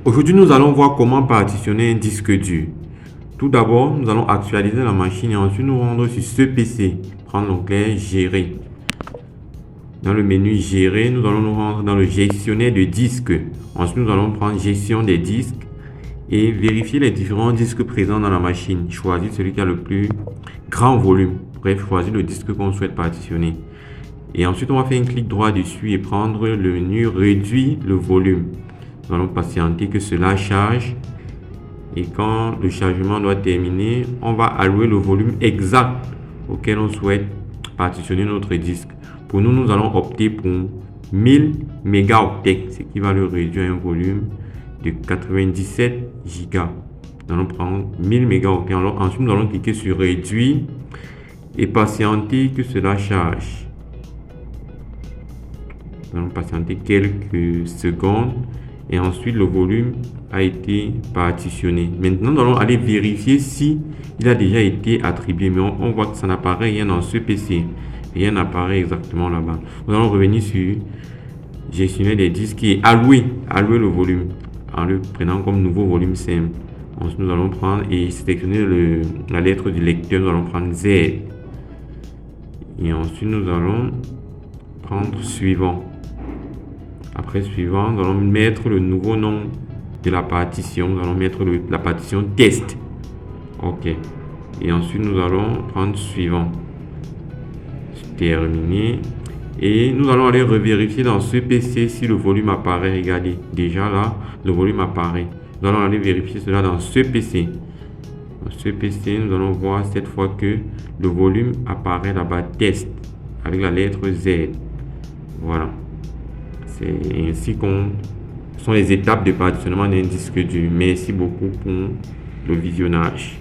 Aujourd'hui, nous allons voir comment partitionner un disque dur. Tout d'abord, nous allons actualiser la machine et ensuite nous rendre sur ce PC. Prendre l'onglet Gérer. Dans le menu Gérer, nous allons nous rendre dans le gestionnaire de disques. Ensuite, nous allons prendre Gestion des disques et vérifier les différents disques présents dans la machine. Choisir celui qui a le plus grand volume. Bref, choisir le disque qu'on souhaite partitionner. Et ensuite, on va faire un clic droit dessus et prendre le menu Réduire le volume. Nous allons patienter que cela charge. Et quand le chargement doit terminer, on va allouer le volume exact auquel on souhaite partitionner notre disque. Pour nous, nous allons opter pour 1000 mégaoctets, ce qui va le réduire à un volume de 97 gigas. Nous allons prendre 1000 mégaoctets. Alors, ensuite, nous allons cliquer sur Réduire et patienter que cela charge. Nous allons patienter quelques secondes et ensuite le volume a été partitionné. Maintenant, nous allons aller vérifier si il a déjà été attribué, mais on voit que ça n'apparaît rien dans ce PC. Rien n'apparaît exactement là-bas. Nous allons revenir sur gestionnaire des disques et allouer le volume en le prenant comme nouveau volume simple. Ensuite, nous allons prendre et sélectionner la lettre du lecteur. Nous allons prendre Z. Et ensuite, nous allons prendre suivant. Après suivant, nous allons mettre le nouveau nom de la partition. Nous allons mettre la partition test. OK. Et ensuite, nous allons prendre suivant. Terminé. Et nous allons aller revérifier dans ce PC si le volume apparaît. Regardez, déjà là, le volume apparaît. Nous allons aller vérifier cela dans ce PC. Dans ce PC, nous allons voir cette fois que le volume apparaît là-bas, test, avec la lettre Z. Voilà. C'est ainsi qu'on sont les étapes de partitionnement d'un disque dur. Merci beaucoup pour le visionnage.